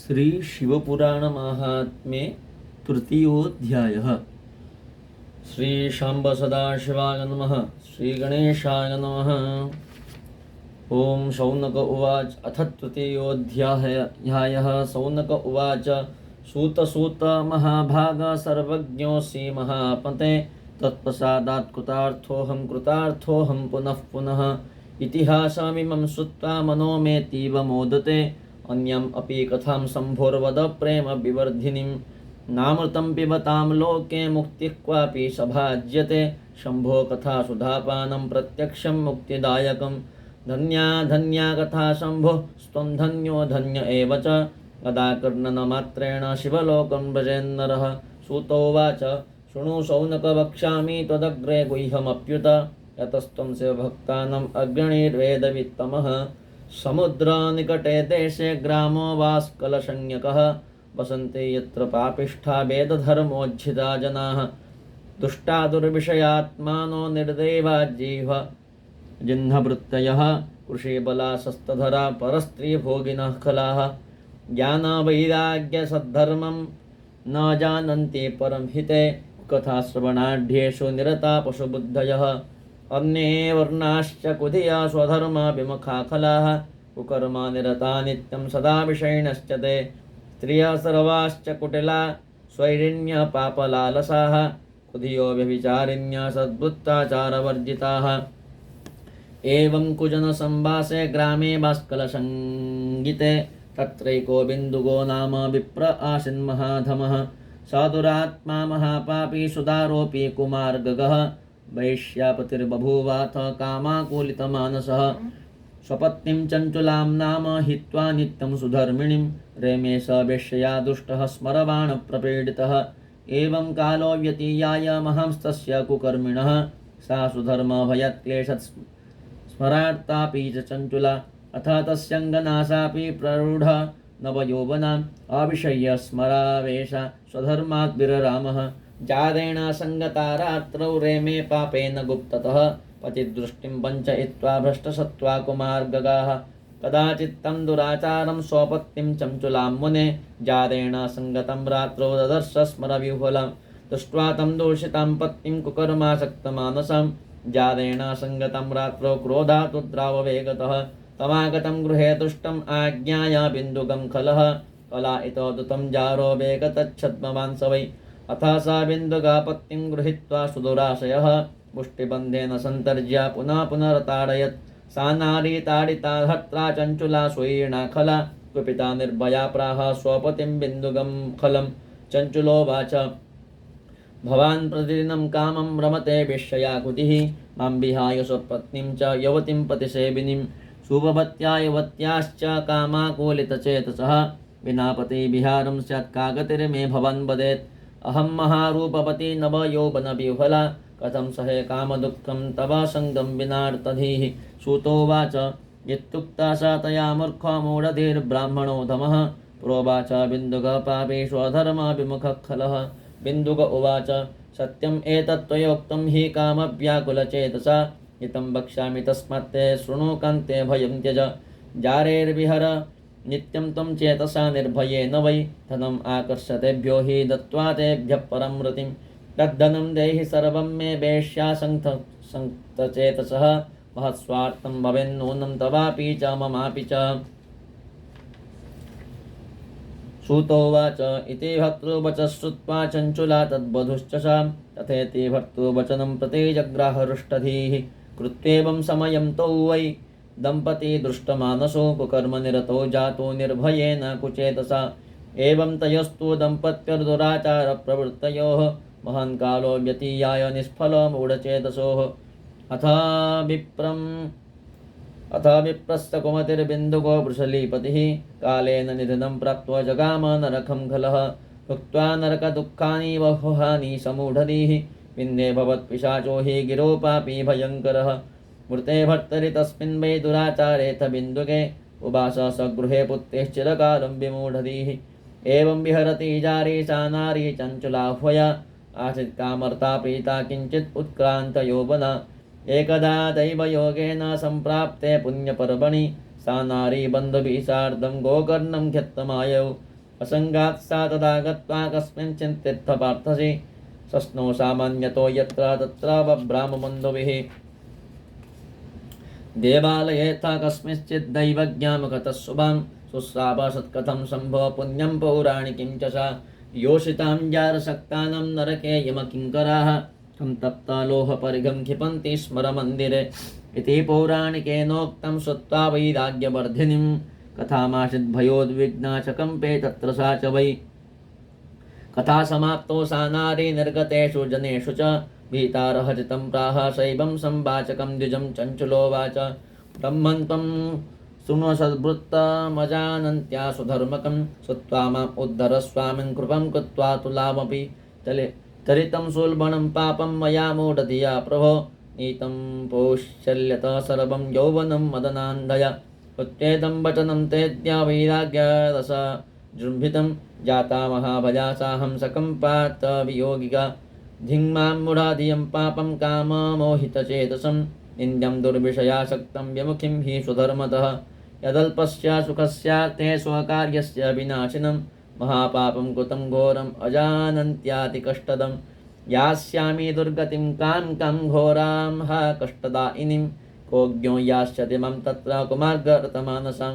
श्री शिवपुराण महात्म्ये तृतीयोऽध्यायः। श्री शाम्ब सदाशिवाय नमः। श्री गणेशाय नमः। ओम शौनक उवाच। अथ तृतीयोऽध्यायः। शौनक उवाच। सूत महाभाग सर्वज्ञोऽसि महापते तत्प्रसादात् कृतार्थोऽहं पुनः पुनः। इतिहासमिमं श्रुत्वा मनो मे तीव मोदते। अन्यम् अपि कथां शम्भोर्वद प्रेम विवर्धिनीं। नामृतं पिबतां लोके मुक्तिः क्वापि सभाज्यते। शम्भो कथा सुधापानं प्रत्यक्षं मुक्तिदायकं। धन्या धन्या कथा शम्भो स्त्वं धन्यो धन्य एव च। कदा कर्णनमात्रेण शिवलोकं व्रजेन्नरः। सूतोवाच। शृणु शौनक वक्ष्यामि त्वदग्रे गुह्यमप्युत। यतस्त्वं शिवभक्तानाम् अग्रणीर्वेदवित्तमः। समुद्रनिकटे देशे ग्रामो वास्कलशन्यकः। वसन्ते यत्र पापिष्ठा वेदधर्मोज्झिता जनाः। दुष्टा दुर्विषयात्मानो निर्देवा जिह्ववृत्तयः। कृषिबलाशस्तधरा परस्त्रीभोगिनः खलाः। ज्ञानवैराग्यसद्धर्मं न जानन्ति परं हिते। कथाश्रवणाढ्येषु निरता पशुबुद्धयः। अन्ये वर्णाश्च कुधिया स्वधर्मा विमुखा खलाः। कुकर्मा निरता नित्यं सदा विषयिणश्च ते। स्त्रियः सर्वाश्च कुटिला स्वैरिण्य पापलालसाः। कुधियो व्यभिचारिण्य सद्वृत्ताचारवर्जिताः। एवं कुजनसंवासे ग्रामे बाष्कलसंगीते। तत्रैको बिन्दुगो नाम विप्र आसीन्महाधमः। साधुरात्मा महापापी सुदारोपी कुमार्गगः। वैश्यापतिर्बभूवाथ कामाकुलितमानसः। स्वपत्नीं चञ्चुलां नाम हित्वा नित्यं सुधर्मिणीं। रेमे स वेश्यया दुष्टः स्मरबाणप्रपीडितः। एवं कालो व्यतीयाय महांस्तस्य कुकर्मिणः। सा सुधर्मभयक्लेशत् स्मरार्तापि च चञ्चुला। अथ तस्यङ्गनाशापि प्ररूढ नवयौवनाम्। अविषय्य स्मरावेश स्वधर्मात् विररामः। जादेन संगता रात्रौ रेमे पापेन गुप्ततः। पतिदृष्टिं वञ्चयित्वा भ्रष्टसत्त्वा कुमार्गगाः। कदाचित्तं दुराचारं स्वपत्नीं चञ्चुलां मुने। जादेन संगतं रात्रौ ददर्श स्मरविह्वलं। दृष्ट्वा तं दूषितां पत्नीं कुकर्मासक्तमानसं। जादेन संगतं रात्रौ क्रोधादुद्राववेगतः। तमागतं गृहे तुष्टम् आज्ञाय बिन्दुगं खलः। कलायितोदुतं जारो वेगतच्छद्मवान् स वै। अथ सा बिन्दुगा पत्नीं गृहीत्वा सुदुराशयः। मुष्टिबन्धेन सन्तर्ज्य पुनः पुनरताडयत्। सा नारी ताडिता हत्रा चञ्चुला स्वैरिणा खला। कुपिता निर्भया प्राह स्वपतिं बिन्दुगं खलं। चञ्चुलोवाच। भवान् प्रतिदिनं कामं रमते वेश्यया कुतिः। मां विहाय स्वपत्नीं च यवतीं पतिसेविनीं। शुभवत्या युवत्याश्च कामाकुलितचेतसः। विना पतिविहारं स्यात् का गतिर्मे भवान् वदेत्। अहं महारूपवती नवयौवनविह्वला। कथं सहे कामदुःखं तव सङ्गं विनार्तधीः। सूतोवाच। इत्युक्ता सा तया मूर्खो मूढधीर्ब्राह्मणोधमः। प्रोवाच बिन्दुगः पापी स्वधर्मविमुखः खलः। बिन्दुक उवाच। सत्यम् एतत् त्वयोक्तं हि कामव्याकुलचेतसा। हितं वक्ष्यामि तस्मात्ते शृणु कान्ते भयं त्यज। जारेर्विहर नित्यं त्वं चेतसा निर्भयेन वै। धनम् आकर्षतेभ्यो हि दत्त्वा तेभ्यः परं रतिं। तद्धनं देहि सर्वं मे वेश्यासक्तचेतसः। महत्स्वार्थं भवेन्नूनं तवापि च ममापि च। सूतोवाच। इति भर्तृवचः श्रुत्वा चञ्चुला तद्वधूश्च सा। तथेति भर्तृवचनं प्रति जग्राहरुष्टधीः। कृत्येवं समयं तौ वै दम्पती दृष्टमानसो। कुकर्मनिरतो जातो निर्भयेन कुचेतसा। एवं तयोस्तु दम्पत्योर्दुराचारप्रवृत्तयोः। महान् कालो व्यतीयाय निष्फलमूढचेतसोः। अथ विप्रस्य कुमतिर्बिन्दुको वृषलीपतिः। कालेन निधनं प्राप्त्वा जगाम नरकं खलः। भुक्त्वा नरकदुःखानि बहुहानि समूढधीः। विन्ध्ये भवत्पिशाचो हि गिरोपापि भयङ्करः। मृते भर्तरि तस्मिन् वै दुराचारेऽथ बिन्दुके। उवास सगृहे पुत्रैश्चिरकालं विमूढधीः। एवं विहरति जारी सा नारी चञ्चुलाह्वया। आसीत् कामर्ता प्रीता किञ्चित् उत्क्रान्तयौवना। एकदा दैवयोगेन सम्प्राप्ते पुण्यपर्वणि सा नारी बन्धुभिः सार्धं गोकर्णं ख्यत्तमायौ असङ्गात् सा तदा गत्वा कस्मिंश्चित् तीर्थपार्थसि सस्नो सामान्यतो यत्र तत्र बभ्रामबन्धुभिः देवालयेऽथ कस्मिंश्चित् दैवज्ञामगतः शुभां शुश्रावसत्कथं शम्भो पुण्यं पौराणिकीं च सा योषितां जारसक्तानां नरके यमकिङ्कराः तप्तालोहपरिघं क्षिपन्ति स्मरमन्दिरे इति पौराणिकेनोक्तं श्रुत्वा वैराग्यवर्धिनीं कथामासीद्भयोद्विग्ना च कम्पे तत्र सा च वै कथा समाप्तो सा नारी निर्गतेषु जनेषु च भीतारहजितं प्राह शैवं संवाचकं द्विजं चञ्चुलोवाच ब्रह्मन् त्वं शृण्व सद्वृत्तमजानन्त्या सुधर्मकं श्रुत्वा माम् उद्धर स्वामिन् कृपं कृत्वा तुलामपि चरितं शूल्बणं पापं मया मूढधिया प्रभो नीतं पौश्चल्यत सर्वं यौवनं मदनान्धया उत्तेदं वचनं तेद्या वैराग्यरस जृम्भितं जाता महाभजा साहं सकम्पात वियोगिका धिङ्मां मूढाधियं पापं काममोहितचेतसं निन्द्यं दुर्विषयासक्तं व्यमुखिं हि स्वधर्मतः यदल्पस्य सुखस्यार्थे स्वकार्यस्य विनाशिनं महापापं कृतं घोरम् अजानन्त्यातिकष्टदं यास्यामि दुर्गतिं कां घोरां हा कष्टदायिनीं कोऽज्ञो यास्यति मम तत्र कुमार्गरतमानसां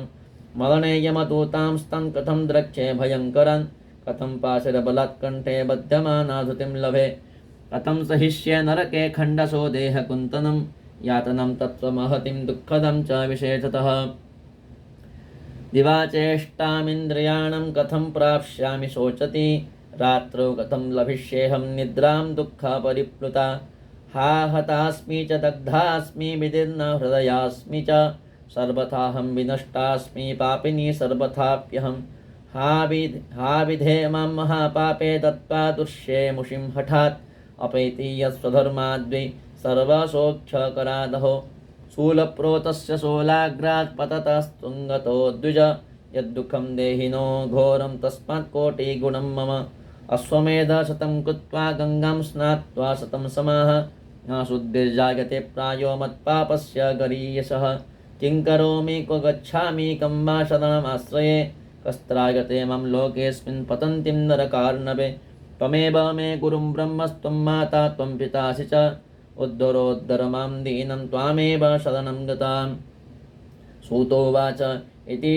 मरणे यमदूतां स्तं कथं द्रक्ष्ये भयङ्करान् कथं पाशरबलात्कण्ठे बध्यमानाधुतिं लभे कथं सहिष्ये नरके खण्डसो देहकुन्तनं यातनं तत्त्वमहतिं दुःखदं च विशेषतः दिवाचेष्टामिन्द्रियाणं कथं प्राप्स्यामि शोचति रात्रौ कथं लभिष्येऽहं निद्रां दुःखपरिप्लुता हा हतास्मि च दग्धास्मि विदीर्ण हृदयास्मि च सर्वथाहं विनष्टास्मि पापिनी सर्वथाप्यहं हा विधे मां महापापे दत्त्वा दुष्ये मुषिं हठात् अपैति यस्वधर्माद्वै सर्वसौख्यकरादहो शूलप्रोतस्य शूलाग्रात् पततस्तुङ्गतो द्विज यद्दुःखं देहिनो घोरं तस्मात् कोटिगुणं मम अश्वमेधशतं कृत्वा गङ्गां स्नात्वा शतं समाः न शुद्धिर्जायते प्रायो मत्पापस्य गरीयसः किं करोमि क्व गच्छामि कं वा शरणमाश्रये कस्त्रागते मम लोकेऽस्मिन् पतन्तीं नरकार्णवे त्वमेव मे गुरुं ब्रह्मस्त्वं माता त्वं पितासि च उद्धरोद्धर मां दीनं त्वामेव शरणं गताम् सूतोवाच इति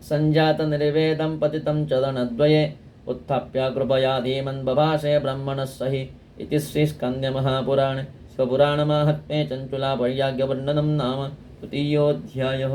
सञ्जातनिर्वेदं पतितं चरणद्वये उत्थाप्य कृपया धीमन् बभाषे ब्रह्मणः सहि इति श्रीस्कन्दमहापुराणे स्वपुराणमाहात्म्ये चञ्चुलावैराग्यवर्णनं नाम तृतीयोऽध्यायः।